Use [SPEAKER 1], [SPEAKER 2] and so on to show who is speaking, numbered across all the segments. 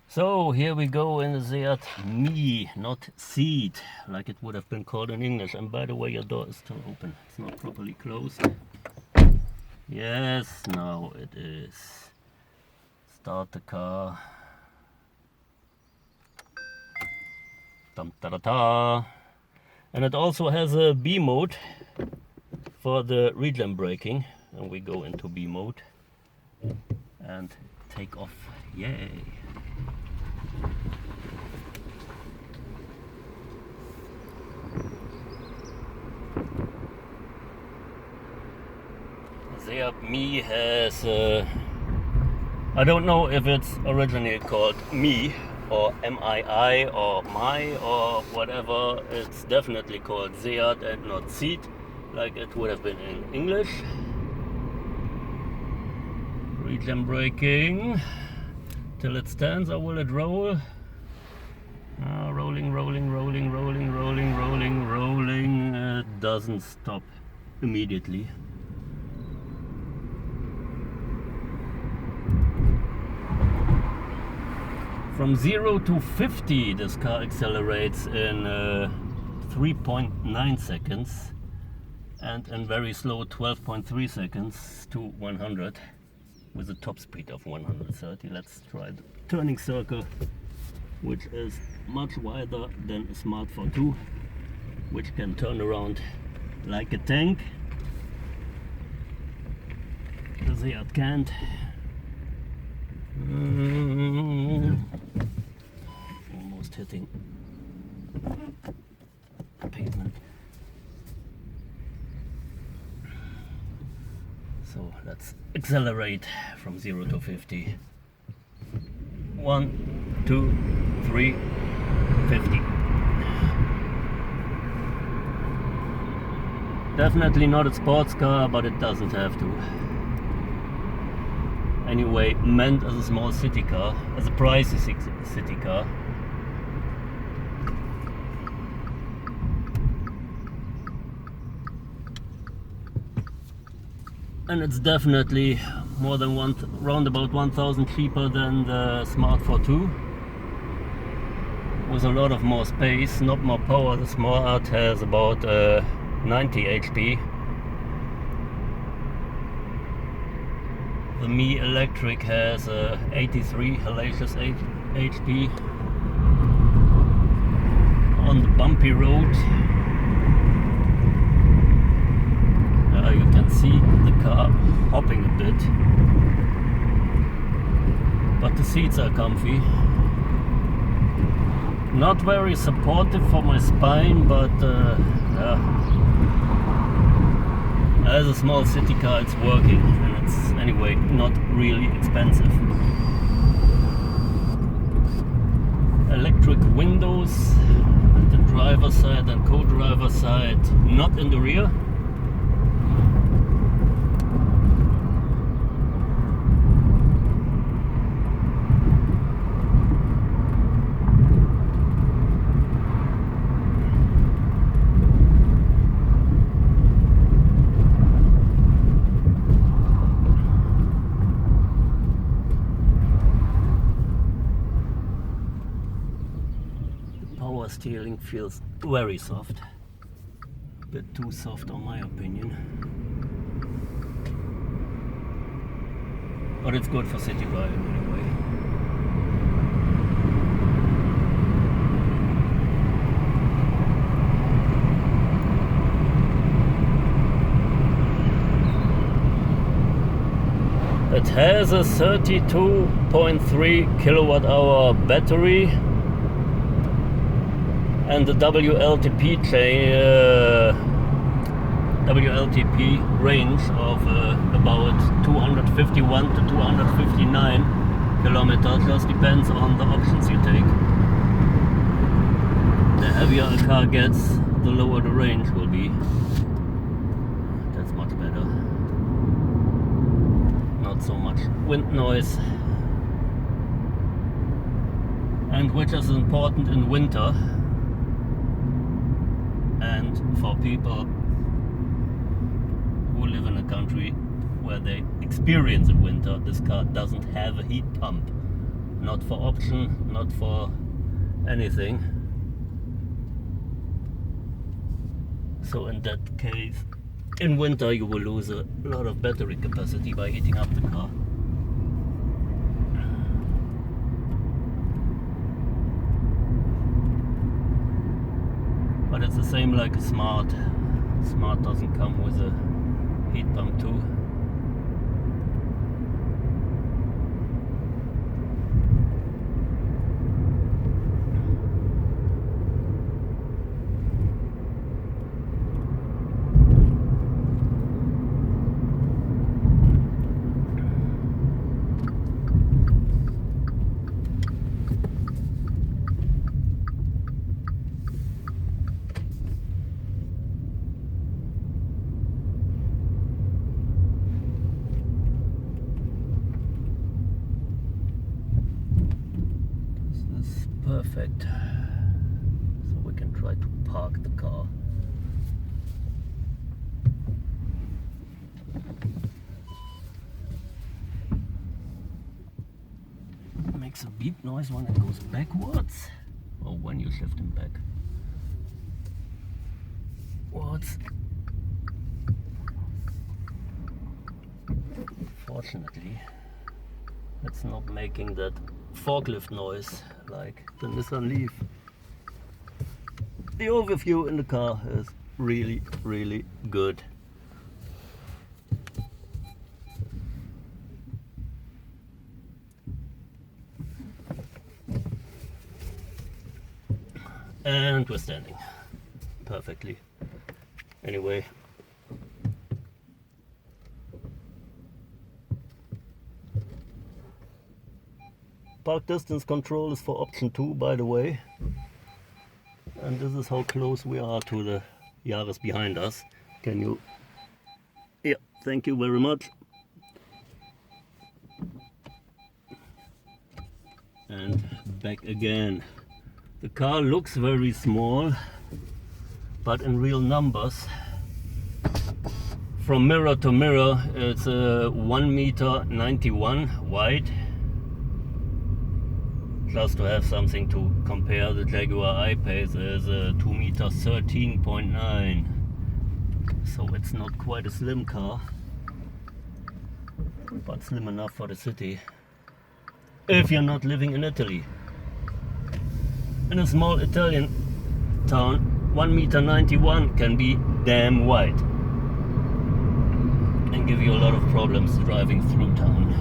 [SPEAKER 1] So here we go in the Seat Mii, not Seat, like it would have been called in English. And by the way, your door is still open. It's not properly closed. Yes, now it is. Start the car. Dum da da da. And it also has a B mode for the regen braking. And we go into B mode and take off. Yay! Seat Mii has, I don't know if it's originally called Mii or MII or Mai or whatever. It's definitely called Seat and not Seat, like it would have been in English. Regen braking till it stands, or will it roll? Rolling, rolling, rolling, rolling, rolling, rolling, rolling. It doesn't stop immediately. From 0 to 50, this car accelerates in 3.9 seconds and in very slow 12.3 seconds to 100 with a top speed of 130. Let's try the turning circle, which is much wider than a Smart 4.2, which can turn around like a tank. The Seat can't. Almost hitting pavement. So let's accelerate from 0 to 50. 1, 2, 3, 50. Definitely not a sports car, but it doesn't have to. Anyway, meant as a small city car, as a pricey city car. And it's definitely more than round about 1,000 cheaper than the Smart 4.2. With a lot of more space, not more power. The Smart has about 90 HP. The Mii Electric has 83 hellacious HP. On the bumpy road, you can see the car hopping a bit, but the seats are comfy. Not very supportive for my spine, but as a small city car it's working, and it's anyway not really expensive. Electric windows at the driver's side and co-driver's side, not in the rear. Power steering feels very soft, a bit too soft in my opinion, but it's good for city driving anyway. It has a 32.3 kilowatt hour battery and the WLTP range of about 251 to 259 kilometers. Just depends on the options you take. The heavier a car gets, the lower the range will be. That's much better. Not so much wind noise, and which is important in winter. And for people who live in a country where they experience in winter, this car doesn't have a heat pump. not for option, not for anything. So in that case, in winter you will lose a lot of battery capacity by heating up the car. But it's the same like a Smart. Smart doesn't come with a heat pump too. Perfect. So we can try to park the car. It makes a beep noise when it goes backwards, or when you shift him back. What's fortunately it's not making that forklift noise like the Nissan Leaf. The overview in the car is really, really good. And we're standing perfectly. Anyway, park distance control is for option 2, by the way. And this is how close we are to the Yaris behind us. Can you? Yeah, thank you very much. And back again. The car looks very small, but in real numbers, from mirror to mirror, it's 1.91 m wide. Just to have something to compare, the Jaguar I-Pace is 2.13.9 m. So it's not quite a slim car, but slim enough for the city. If you're not living in Italy. In a small Italian town, 1.91 m can be damn wide and give you a lot of problems driving through town.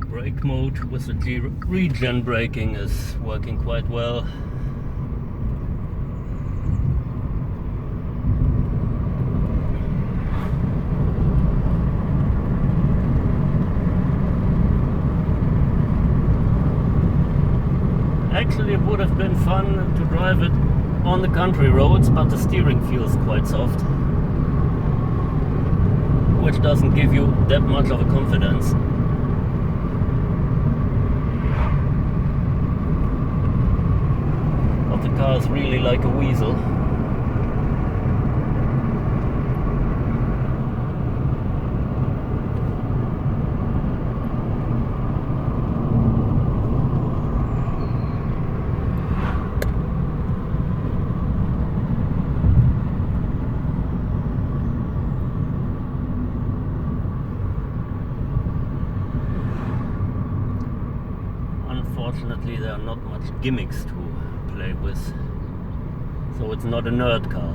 [SPEAKER 1] Brake mode with the regen braking is working quite well. Actually, it would have been fun to drive it on the country roads, but the steering feels quite soft, which doesn't give you that much of a confidence. But the car is really like a weasel. Unfortunately, there are not much gimmicks to play with, so it's not a nerd car.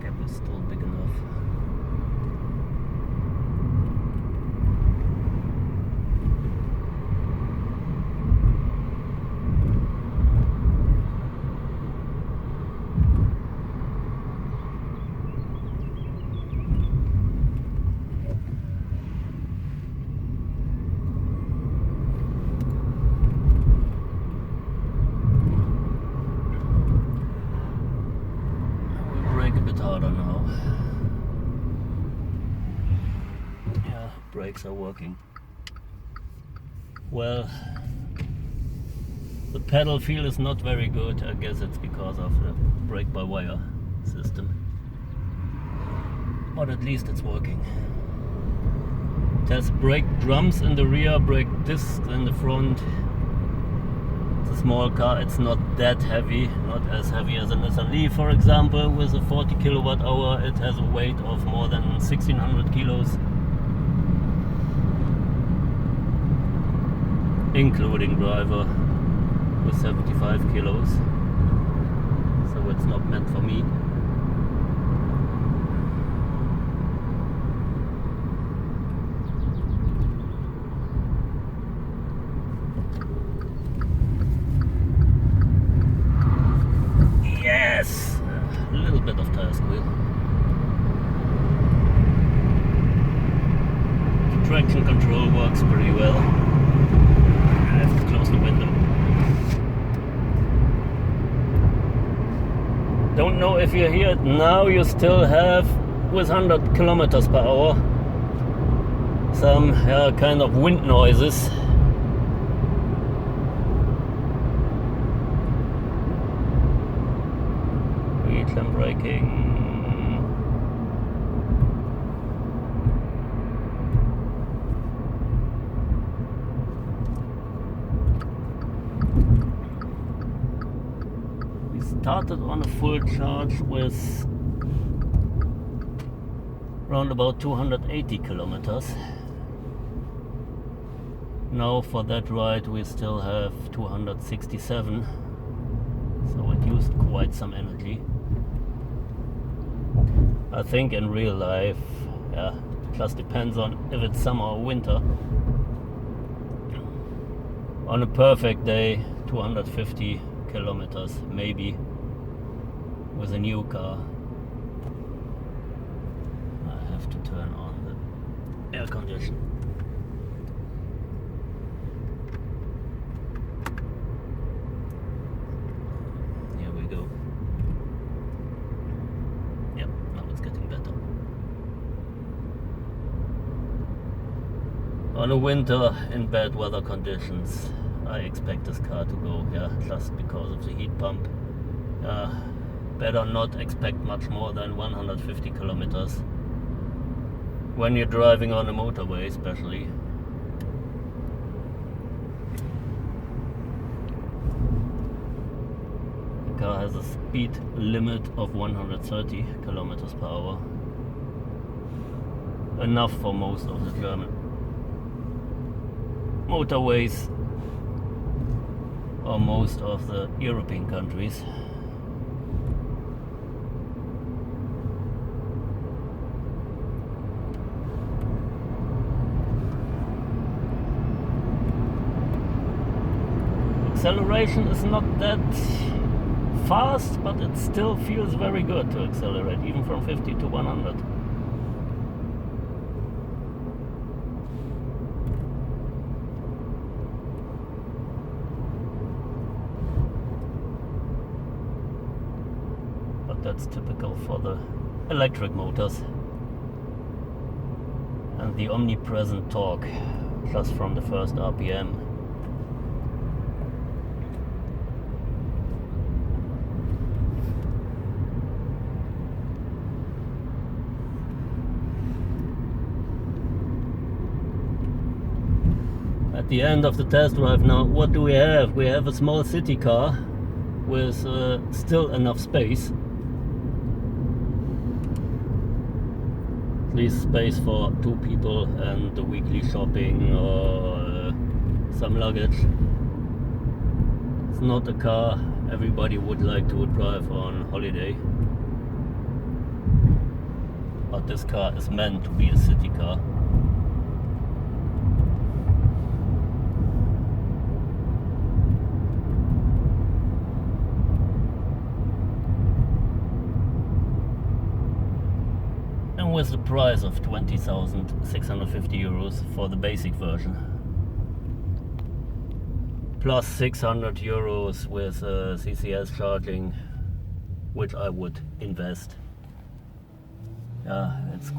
[SPEAKER 1] Gap is still big enough. brakes are working. Well, the pedal feel is not very good. I guess it's because of the brake-by-wire system. But at least it's working. It has brake drums in the rear, brake discs in the front. It's a small car, it's not that heavy, not as heavy as a Nissan Leaf, for example. With a 40 kilowatt hour, it has a weight of more than 1600 kilos. Including driver with 75 kilos. So it's not meant for me. Yes! A little bit of tire squeal. The traction control works pretty well. I have to close the window. Don't know if you hear it now. You still have, with 100 kilometers per hour, some kind of wind noises. I'm braking. We started on a full charge with around about 280 kilometers. Now for that ride we still have 267, so it used quite some energy. I think in real life, yeah, just depends on if it's summer or winter. On a perfect day, 250 kilometers maybe with a new car. I have to turn on the air condition. Here we go. Yep, now it's getting better. On a winter in bad weather conditions, I expect this car to go, just because of the heat pump. Better not expect much more than 150 kilometers when you're driving on a motorway, especially. The car has a speed limit of 130 kilometers per hour. Enough for most of the German motorways or most of the European countries. Acceleration is not that fast, but it still feels very good to accelerate, even from 50 to 100. But that's typical for the electric motors and the omnipresent torque just from the first RPM. At the end of the test drive now, what do we have? We have a small city car with still enough space. At least space for 2 people and the weekly shopping or some luggage. It's not a car everybody would like to drive on holiday. But this car is meant to be a city car. With the price of 20,650 euros for the basic version, plus 600 euros with CCS charging, which I would invest. Yeah, it's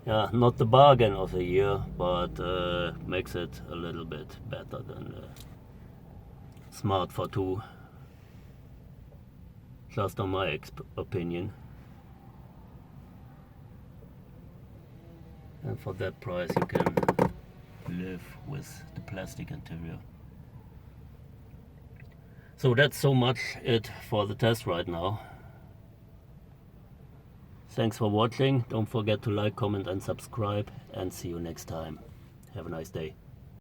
[SPEAKER 1] yeah, not the bargain of the year, but makes it a little bit better than the Smart for 2, just on my opinion. And for that price you can live with the plastic interior. So that's so much it for the test right now. Thanks for watching. Don't forget to like, comment and subscribe, and see you next time. Have a nice day.